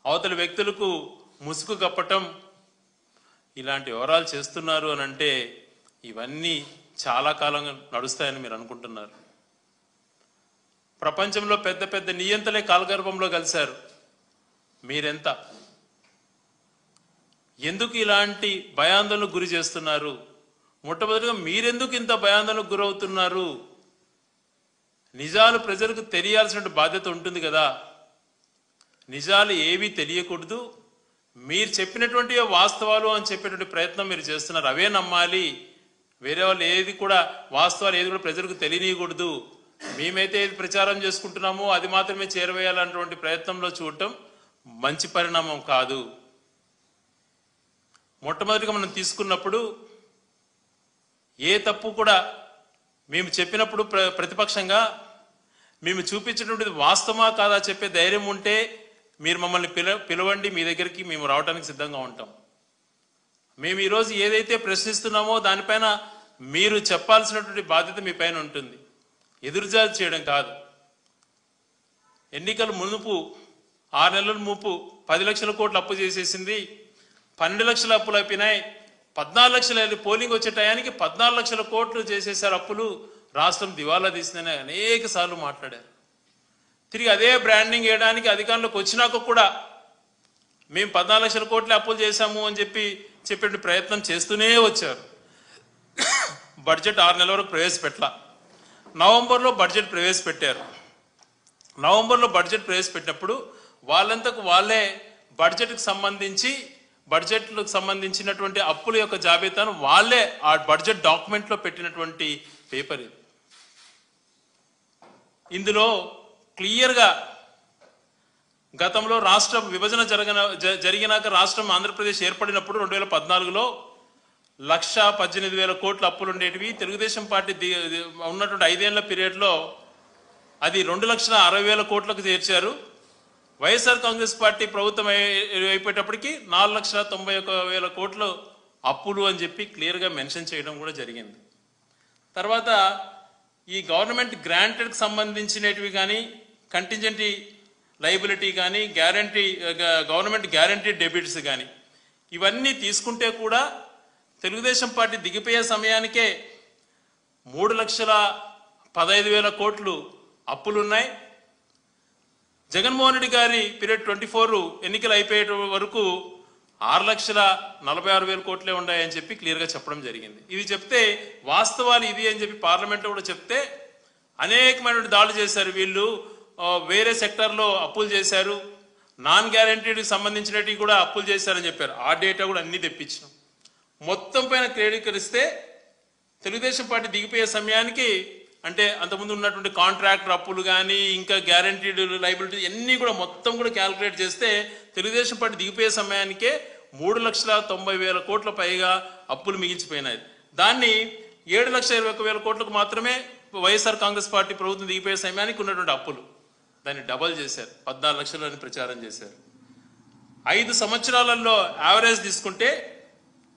అవతలి వ్యక్తులకు ముసుగు కప్పటం ఇలాంటి వివరాలు చేస్తున్నారు అని అంటే ఇవన్నీ చాలా కాలంగా నడుస్తాయని మీరు అనుకుంటున్నారు. ప్రపంచంలో పెద్ద పెద్ద నియంతలే కాలగర్భంలో కలిశారు. మీరెంత? ఎందుకు ఇలాంటి భయాందోళనకు గురి చేస్తున్నారు? మొట్టమొదటిగా మీరెందుకు ఇంత భయాందోళనకు గురవుతున్నారు? నిజాలు ప్రజలకు తెలియాల్సిన బాధ్యత ఉంటుంది కదా. నిజాలు ఏవి తెలియకూడదు. మీరు చెప్పినటువంటి వాస్తవాలు అని చెప్పేటువంటి ప్రయత్నం మీరు చేస్తున్నారు. అవే నమ్మాలి. వేరే వాళ్ళు ఏది కూడా వాస్తవాలు ఏది కూడా ప్రజలకు తెలియకూడదు. మేమైతే ఏది ప్రచారం చేసుకుంటున్నామో అది మాత్రమే చేరవేయాలన్నటువంటి ప్రయత్నంలో చూడటం మంచి పరిణామం కాదు. మొట్టమొదటిగా మనం తీసుకున్నప్పుడు ఏ తప్పు కూడా మేము చెప్పినప్పుడు ప్రతిపక్షంగా మేము చూపించినటువంటిది వాస్తవమా కాదా చెప్పే ధైర్యం ఉంటే మీరు మమ్మల్ని పిలవండి, మీ దగ్గరికి మేము రావడానికి సిద్ధంగా ఉంటాం. మేము ఈరోజు ఏదైతే ప్రశ్నిస్తున్నామో దానిపైన మీరు చెప్పాల్సినటువంటి బాధ్యత మీ పైన ఉంటుంది. ఎదురుజాలు చేయడం కాదు. ఎన్నికల మునుపు 6 నెలల ముప్పు 10 లక్షల కోట్లు అప్పు చేసేసింది. 12 లక్షల అప్పులు అయిపోయినాయి. 14 లక్షల పోలింగ్ వచ్చే టయానికి 14 లక్షల కోట్లు చేసేసారు అప్పులు. రాష్ట్రం దివాలా తీసిందని అనేక సార్లు మాట్లాడారు. తిరిగి అదే బ్రాండింగ్ వేయడానికి అధికారంలోకి వచ్చినాక కూడా మేము 14 లక్షల కోట్ల అప్పులు చేశాము అని చెప్పే ప్రయత్నం చేస్తూనే వచ్చారు. బడ్జెట్ 6 నెలల వరకు ప్రవేశపెట్టలా. నవంబర్లో బడ్జెట్ ప్రవేశపెట్టారు. నవంబర్లో బడ్జెట్ ప్రవేశపెట్టినప్పుడు వాళ్ళంతకు వాళ్ళే బడ్జెట్కి సంబంధించినటువంటి అప్పుల యొక్క జాబితాను వాళ్ళే ఆ బడ్జెట్ డాక్యుమెంట్లో పెట్టినటువంటి పేపర్ ఇది. ఇందులో క్లియర్గా గతంలో రాష్ట్ర విభజన జరిగినాక రాష్ట్రం ఆంధ్రప్రదేశ్ ఏర్పడినప్పుడు 2014లో 1,18,000 కోట్ల అప్పులు ఉండేటివి. తెలుగుదేశం పార్టీ ఉన్నటువంటి 5 ఏళ్ల పీరియడ్లో అది 2,60,000 కోట్లకు చేర్చారు. వైఎస్ఆర్ కాంగ్రెస్ పార్టీ ప్రభుత్వం అయిపోయేటప్పటికి 4,91,000 కోట్లు అప్పులు అని చెప్పి క్లియర్గా మెన్షన్ చేయడం కూడా జరిగింది. తర్వాత ఈ గవర్నమెంట్ గ్రాంటెడ్కి సంబంధించినవి కానీ కంటింజెంట్ లయబిలిటీ కానీ గవర్నమెంట్ గ్యారంటీ డెబిట్స్ కానీ ఇవన్నీ తీసుకుంటే కూడా తెలుగుదేశం పార్టీ దిగిపోయే సమయానికే 3,15,000 కోట్లు అప్పులున్నాయి. జగన్మోహన్ రెడ్డి గారి పీరియడ్ 24 ఎన్నికలు అయిపోయే వరకు 6,46,000 కోట్లే ఉన్నాయని చెప్పి క్లియర్గా చెప్పడం జరిగింది. ఇది చెప్తే వాస్తవాలు ఇది అని చెప్పి పార్లమెంట్లో కూడా చెప్తే అనేకమైనటువంటి దాడులు చేశారు. వీళ్ళు వేరే సెక్టర్లో అప్పులు చేశారు, నాన్ గ్యారంటీకి సంబంధించినవి కూడా అప్పులు చేశారని చెప్పారు. ఆ డేటా కూడా అన్ని తెప్పించినాం. మొత్తం పైన క్రోడీకరిస్తే తెలుగుదేశం పార్టీ దిగిపోయే సమయానికి అంటే అంతకుముందు ఉన్నటువంటి కాంట్రాక్టర్ అప్పులు కానీ ఇంకా గ్యారంటీడ్ లయబిలిటీ అన్నీ కూడా మొత్తం కూడా క్యాల్కులేట్ చేస్తే తెలుగుదేశం పార్టీ దిగిపోయే సమయానికే 3,90,000 కోట్ల పైగా అప్పులు మిగిల్చిపోయినాయి. దాన్ని 7,21,000 కోట్లకు మాత్రమే వైఎస్ఆర్ కాంగ్రెస్ పార్టీ ప్రభుత్వం దిగిపోయే సమయానికి ఉన్నటువంటి అప్పులు దాన్ని డబల్ చేశారు. 14 లక్షలు అని ప్రచారం చేశారు. 5 సంవత్సరాలలో యావరేజ్ తీసుకుంటే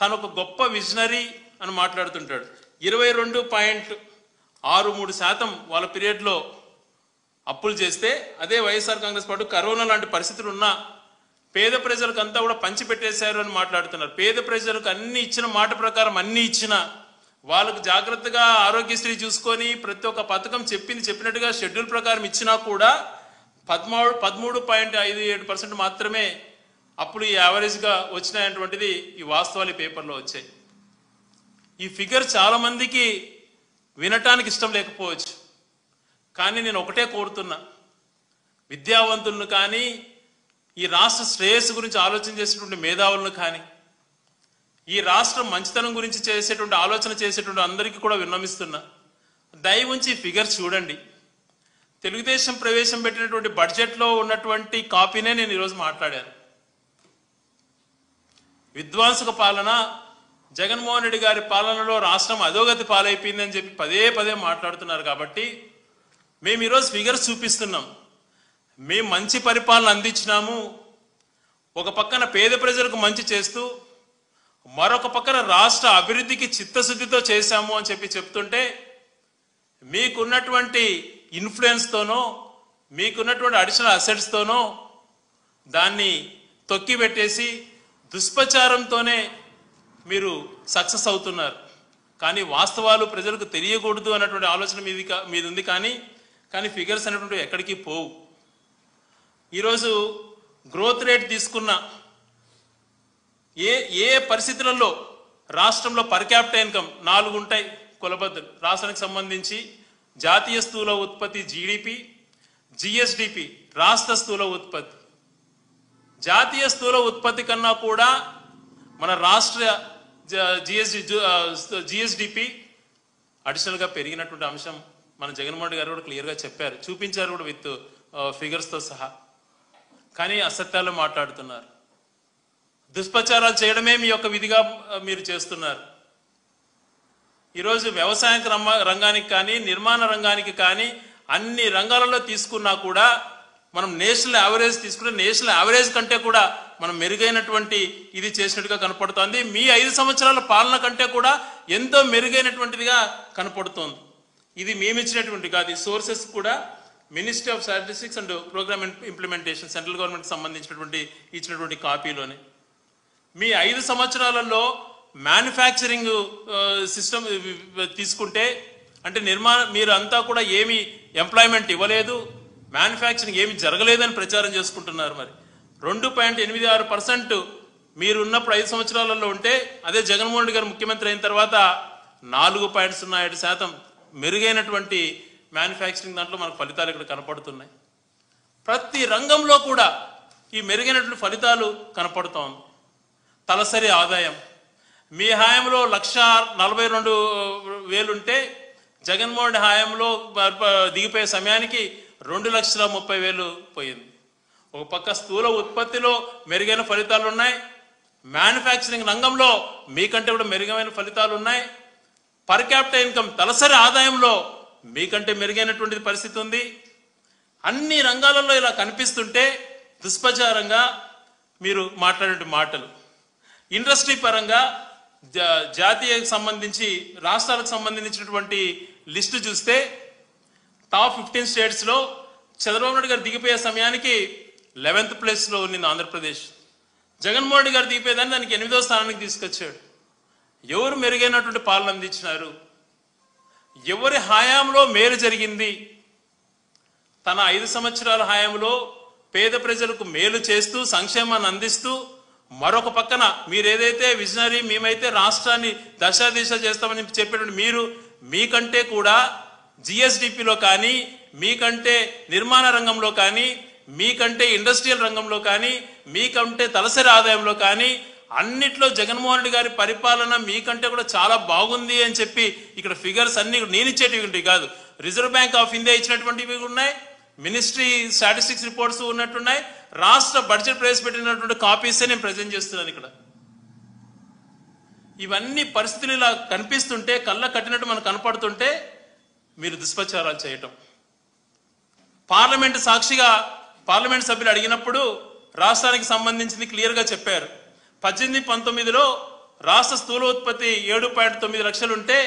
తను ఒక గొప్ప విజనరీ అని మాట్లాడుతుంటాడు. 22.63% వాళ్ళ పీరియడ్లో అప్పులు చేస్తే అదే వైఎస్ఆర్ కాంగ్రెస్ పార్టీ కరోనా లాంటి పరిస్థితులు ఉన్నా పేద ప్రజలకు అంతా కూడా పంచిపెట్టేశారు అని మాట్లాడుతున్నారు. పేద ప్రజలకు అన్ని ఇచ్చిన మాట ప్రకారం అన్ని ఇచ్చిన వాళ్ళకు జాగ్రత్తగా ఆరోగ్యశ్రీ చూసుకొని ప్రతి ఒక్క పథకం చెప్పినట్టుగా షెడ్యూల్ ప్రకారం ఇచ్చినా కూడా 13.57% మాత్రమే అప్పుడు ఈ యావరేజ్గా వచ్చినాయటువంటిది ఈ వాస్తవాలు పేపర్లో వచ్చాయి. ఈ ఫిగర్ చాలా మందికి వినటానికి ఇష్టం లేకపోవచ్చు. కానీ నేను ఒకటే కోరుతున్నా, విద్యావంతులను కానీ ఈ రాష్ట్ర శ్రేయస్సు గురించి ఆలోచన చేసేటువంటి మేధావులను కానీ ఈ రాష్ట్రం మంచితనం గురించి ఆలోచన చేసేటువంటి అందరికీ కూడా విన్నమిస్తున్నా, దయ ఉంచి ఫిగర్ చూడండి. తెలుగుదేశం ప్రవేశపెట్టినటువంటి బడ్జెట్లో ఉన్నటువంటి కాపీనే నేను ఈరోజు మాట్లాడాను. విధ్వంసక పాలన, జగన్మోహన్ రెడ్డి గారి పాలనలో రాష్ట్రం అధోగతి పాలైపోయిందని చెప్పి పదే మాట్లాడుతున్నారు. కాబట్టి మేము ఈరోజు ఫిగర్స్ చూపిస్తున్నాం. మేము మంచి పరిపాలన అందించినాము. ఒక పక్కన పేద ప్రజలకు మంచి చేస్తూ మరొక పక్కన రాష్ట్ర అభివృద్ధికి చిత్తశుద్ధితో చేశాము అని చెప్పి చెప్తుంటే మీకున్నటువంటి ఇన్ఫ్లుయెన్స్తోనో మీకున్నటువంటి అడిషనల్ అసెట్స్తోనో దాన్ని తొక్కిపెట్టేసి దుష్ప్రచారంతోనే మీరు సక్సెస్ అవుతున్నారు. కానీ వాస్తవాలు ప్రజలకు తెలియకూడదు అన్నటువంటి ఆలోచన మీది ఉంది. కానీ ఫిగర్స్ అనేటువంటి ఎక్కడికి పోవు. ఈరోజు గ్రోత్ రేట్ తీసుకున్న ఏ పరిస్థితులలో రాష్ట్రంలో పర్ క్యాపిటల్ ఇన్కమ్ 4 ఉంటాయి కొలబద్దలు. రాష్ట్రానికి సంబంధించి జాతీయ స్థూల ఉత్పత్తి జీడిపి, జిఎస్డిపి రాష్ట్ర స్థూల ఉత్పత్తి. జాతీయ స్థూల ఉత్పత్తి కన్నా కూడా మన రాష్ట్ర జిఎస్డిపి అడిషనల్గా పెరిగినటువంటి అంశం మన జగన్మోహన్ రెడ్డి గారు కూడా క్లియర్గా చెప్పారు, చూపించారు కూడా విత్ ఫిగర్స్తో సహా. కానీ అసత్యాలు మాట్లాడుతున్నారు. దుష్ప్రచారాలు చేయడమే మీ యొక్క విధిగా మీరు చేస్తున్నారు. ఈరోజు వ్యవసాయ రంగానికి కానీ నిర్మాణ రంగానికి కానీ అన్ని రంగాలలో తీసుకున్నా కూడా మనం నేషనల్ యావరేజ్ తీసుకుంటే నేషనల్ యావరేజ్ కంటే కూడా మనం మెరుగైనటువంటి ఇది చేసినట్టుగా కనపడుతోంది. మీ 5 సంవత్సరాల పాలన కంటే కూడా ఎంతో మెరుగైనటువంటిదిగా కనపడుతోంది. ఇది మేమిచ్చినటువంటి కాదు. ఈ సోర్సెస్ కూడా ministry of statistics and programme implementation central government సంబంధించినటువంటి ఇచ్చినటువంటి కాపీలోనే మీ 5 సంవత్సరాలలో మ్యానుఫ్యాక్చరింగ్ సిస్టమ్ తీసుకుంటే అంటే మీరు అంతా కూడా ఏమి ఎంప్లాయ్మెంట్ ఇవ్వలేదు, మ్యానుఫ్యాక్చరింగ్ ఏమి జరగలేదని ప్రచారం చేసుకుంటున్నారు. మరి 2.86% మీరు ఉన్నప్పుడు 5 సంవత్సరాలలో ఉంటే అదే జగన్మోహన్ రెడ్డి గారు ముఖ్యమంత్రి అయిన తర్వాత 4.07% మెరుగైనటువంటి మ్యానుఫ్యాక్చరింగ్ దాంట్లో మనకు ఫలితాలు ఇక్కడ కనపడుతున్నాయి. ప్రతి రంగంలో కూడా ఈ మెరుగైనటువంటి ఫలితాలు కనపడుతోంది. తలసరి ఆదాయం మీ హయాంలో 1,42,000 ఉంటే జగన్మోహన్ రెడ్డి హయాంలో దిగిపోయే సమయానికి 2,30,000 పోయింది. ఒక పక్క స్థూల ఉత్పత్తిలో మెరుగైన ఫలితాలు ఉన్నాయి, మ్యానుఫ్యాక్చరింగ్ రంగంలో మీకంటే కూడా మెరుగైన ఫలితాలు ఉన్నాయి, పర్ క్యాపిటల్ ఇన్కమ్ తలసరి ఆదాయంలో మీకంటే మెరుగైనటువంటి పరిస్థితి ఉంది. అన్ని రంగాలలో ఇలా కనిపిస్తుంటే దుష్ప్రచారంగా మీరు మాట్లాడే మాటలు. ఇండస్ట్రీ పరంగా జాతీయకు సంబంధించి రాష్ట్రాలకు సంబంధించినటువంటి లిస్టు చూస్తే టాప్ 15 స్టేట్స్లో చంద్రబాబు నాయుడు గారు దిగిపోయే సమయానికి 11th ప్లేస్లో ఉన్నింది ఆంధ్రప్రదేశ్. జగన్మోహన్ రెడ్డి గారు దిగిపోయేదాన్ని దానికి 8వ స్థానానికి తీసుకొచ్చాడు. ఎవరు మెరుగైనటువంటి పాలన అందించినారు? ఎవరి హయాంలో మేలు జరిగింది? తన 5 సంవత్సరాల హయాంలో పేద ప్రజలకు మేలు చేస్తూ సంక్షేమాన్ని అందిస్తూ మరొక పక్కన మీరు ఏదైతే విజనరీ మేమైతే రాష్ట్రాన్ని దశాదిశ చేస్తామని చెప్పేటువంటి మీరు మీకంటే కూడా జిఎస్డిపిలో కానీ మీకంటే నిర్మాణ రంగంలో కానీ మీకంటే ఇండస్ట్రియల్ రంగంలో కానీ మీకంటే తలసరి ఆదాయంలో కానీ అన్నిట్లో జగన్మోహన్ రెడ్డి గారి పరిపాలన మీకంటే కూడా చాలా బాగుంది అని చెప్పి ఇక్కడ ఫిగర్స్ అన్ని నేను ఇచ్చేటివి ఉంటాయి కాదు, రిజర్వ్ బ్యాంక్ ఆఫ్ ఇండియా ఇచ్చినటువంటివి ఉన్నాయి, మినిస్ట్రీ స్టాటిస్టిక్స్ రిపోర్ట్స్ ఉన్నట్టున్నాయి, రాష్ట్ర బడ్జెట్ ప్రవేశపెట్టినటువంటి కాపీసే నేను ప్రజెంట్ చేస్తున్నాను ఇక్కడ. ఇవన్నీ పరిస్థితులు ఇలా కనిపిస్తుంటే కళ్ళ కట్టినట్టు మనకు కనపడుతుంటే మీరు దుష్ప్రచారాలు చేయటం. పార్లమెంటు సాక్షిగా పార్లమెంట్ సభ్యులు అడిగినప్పుడు రాష్ట్రానికి సంబంధించింది క్లియర్గా చెప్పారు. 18-19లో రాష్ట్ర స్థూల ఉత్పత్తి 7.9 లక్షలు ఉంటే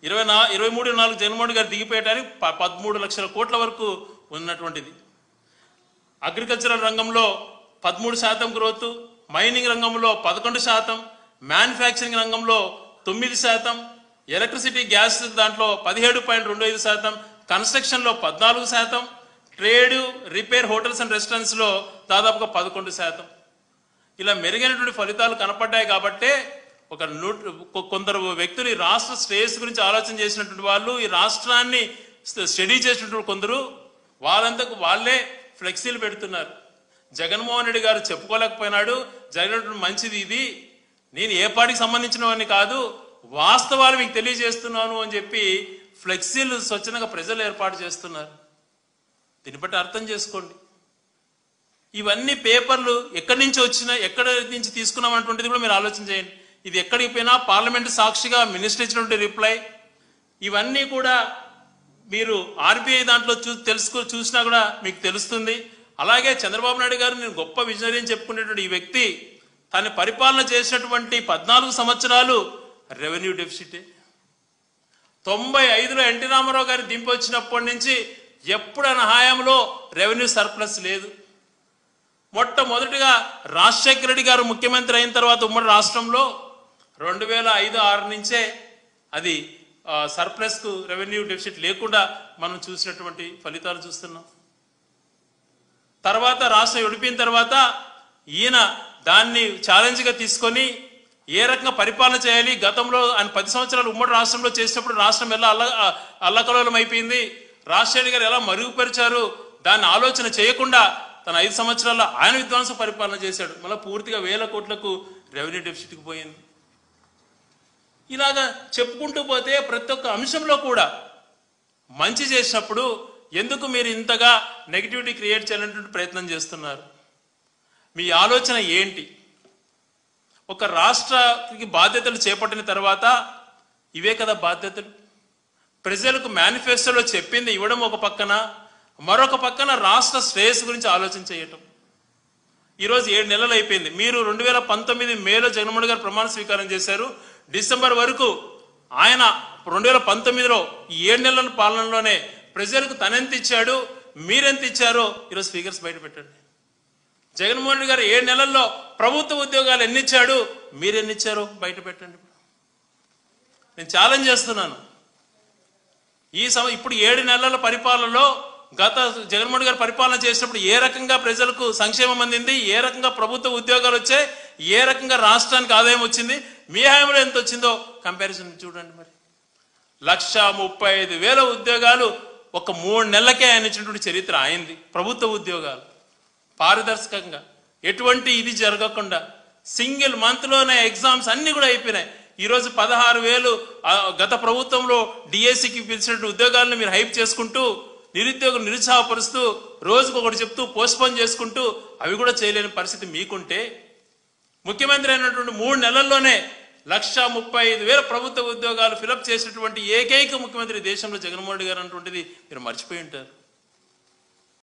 23-4 జగన్మోహన్ గారు దిగిపోయడానికి 13 లక్షల కోట్ల వరకు ఉన్నటువంటిది. అగ్రికల్చరల్ రంగంలో 13% గ్రోత్, మైనింగ్ రంగంలో 11%, మ్యానుఫ్యాక్చరింగ్ రంగంలో 9%, ఎలక్ట్రిసిటీ గ్యాస్ దాంట్లో 17.25%, కన్స్ట్రక్షన్లో 14%, ట్రేడ్ రిపేర్ హోటల్స్ అండ్ రెస్టారెంట్స్లో దాదాపుగా 11%. ఇలా మెరుగైనటువంటి ఫలితాలు కనపడ్డాయి. కాబట్టే కొందరు వ్యక్తులు ఈ రాష్ట్ర శ్రేయస్సు గురించి ఆలోచన చేసినటువంటి వాళ్ళు, ఈ రాష్ట్రాన్ని స్టడీ చేసినటువంటి కొందరు వాళ్ళంతకు వాళ్ళే ఫ్లెక్సీలు పెడుతున్నారు. జగన్మోహన్ రెడ్డి గారు చెప్పుకోలేకపోయినాడు, జరిగినటువంటి మంచిది ఇది, నేను ఏ పార్టీకి సంబంధించిన వాడిని కాదు, వాస్తవాలు మీకు తెలియజేస్తున్నాను అని చెప్పి ఫ్లెక్సీలు స్వచ్ఛంగా ప్రజలు ఏర్పాటు చేస్తున్నారు. దీన్ని బట్టి అర్థం చేసుకోండి. ఇవన్నీ పేపర్లు ఎక్కడి నుంచి వచ్చినా ఎక్కడి నుంచి తీసుకున్నాం అటువంటిది కూడా మీరు ఆలోచన చేయండి. ఇది ఎక్కడికి పోయినా పార్లమెంటు సాక్షిగా మినిస్టర్ ఇచ్చినటువంటి రిప్లై ఇవన్నీ కూడా మీరు ఆర్బీఐ దాంట్లో చూసినా కూడా మీకు తెలుస్తుంది. అలాగే చంద్రబాబు నాయుడు గారు నేను గొప్ప విజనరీ అని చెప్పుకునేటువంటి ఈ వ్యక్తి తన పరిపాలన చేసినటువంటి 14 సంవత్సరాలు రెవెన్యూ డెఫిసిటే. 95లో ఎన్టీ రామారావు గారి దింపి వచ్చినప్పటి నుంచి ఎప్పుడు ఆయన హయాంలో రెవెన్యూ సర్ప్లస్ లేదు. మొట్టమొదటిగా రాజశేఖర రెడ్డి గారు ముఖ్యమంత్రి అయిన తర్వాత ఉమ్మడి రాష్ట్రంలో 2005-6 నుంచే అది సర్ప్లస్కు రెవెన్యూ డెఫిసిట్ లేకుండా మనం చూసినటువంటి ఫలితాలు చూస్తున్నాం. తర్వాత రాష్ట్రం విడిపోయిన తర్వాత ఈయన దాన్ని ఛాలెంజ్గా తీసుకొని ఏ రకంగా పరిపాలన చేయాలి, గతంలో ఆయన 10 సంవత్సరాలు ఉమ్మడి రాష్ట్రంలో చేసినప్పుడు రాష్ట్రం ఎలా అల్లకల్లోలం అయిపోయింది, రాజశేఖర్ గారు ఎలా మరుగుపరిచారు, దాన్ని ఆలోచన చేయకుండా తన 5 సంవత్సరాల్లో ఆయన విధ్వంస పరిపాలన చేశాడు. మళ్ళీ పూర్తిగా 1000 కోట్లకు రెవెన్యూ డెఫిసిట్కి పోయింది. ఇలాగా చెప్పుకుంటూ పోతే ప్రతి ఒక్క అంశంలో కూడా మంచి చేసినప్పుడు ఎందుకు మీరు ఇంతగా నెగిటివిటీ క్రియేట్ చేయాలనేటువంటి ప్రయత్నం చేస్తున్నారు? మీ ఆలోచన ఏంటి? ఒక రాష్ట్రానికి బాధ్యతలు చేపట్టిన తర్వాత ఇవే కదా బాధ్యతలు. ప్రజలకు మేనిఫెస్టోలో చెప్పింది ఇవ్వడం ఒక పక్కన, మరొక పక్కన రాష్ట్ర శ్రేయస్సు గురించి ఆలోచన చేయటం. ఈరోజు 7 నెలలు అయిపోయింది. మీరు 2019 మేలో జగన్మోహన్ గారు ప్రమాణ స్వీకారం చేశారు. డిసెంబర్ వరకు ఆయన 2019లో ఈ 7 నెలల పాలనలోనే ప్రజలకు తనెంత ఇచ్చాడు, మీరెంత ఇచ్చారో ఈరోజు ఫిగర్స్ బయట పెట్టండి. జగన్మోహన్ రెడ్డి గారు 7 నెలల్లో ప్రభుత్వ ఉద్యోగాలు ఎన్ని ఇచ్చాడు, మీరెన్ని ఇచ్చారో బయట పెట్టండి. నేను ఛాలెంజ్ చేస్తున్నాను. ఇప్పుడు 7 నెలల పరిపాలనలో గత జగన్మోహన్ గారు పరిపాలన చేసినప్పుడు ఏ రకంగా ప్రజలకు సంక్షేమం అందింది, ఏ రకంగా ప్రభుత్వ ఉద్యోగాలు వచ్చాయి, ఏ రకంగా రాష్ట్రానికి ఆదాయం వచ్చింది, మీ హయాంలో ఎంత వచ్చిందో కంపారిజన్ చూడండి. మరి 1,35,000 ఉద్యోగాలు ఒక 3 నెలలకే ఆయన ఇచ్చినటువంటి చరిత్ర అయింది. ప్రభుత్వ ఉద్యోగాలు పారదర్శకంగా ఎటువంటి ఇది జరగకుండా సింగిల్ మంత్లోనే ఎగ్జామ్స్ అన్ని కూడా అయిపోయినాయి. ఈరోజు 16,000 గత ప్రభుత్వంలో డిఎస్సికి పిలిచినటువంటి ఉద్యోగాలను మీరు హైప్ చేసుకుంటూ నిరుద్యోగులు నిరుత్సాహపరుస్తూ రోజుకు ఒకటి చెప్తూ పోస్ట్పోన్ చేసుకుంటూ అవి కూడా చేయలేని పరిస్థితి మీకుంటే, ముఖ్యమంత్రి అయినటువంటి 3 నెలల్లోనే 1,35,000 ప్రభుత్వ ఉద్యోగాలు ఫిలప్ చేసినటువంటి ఏకైక ముఖ్యమంత్రి దేశంలో జగన్మోహన్ రెడ్డి గారు అన్నటువంటిది మీరు మర్చిపోయి ఉంటారు.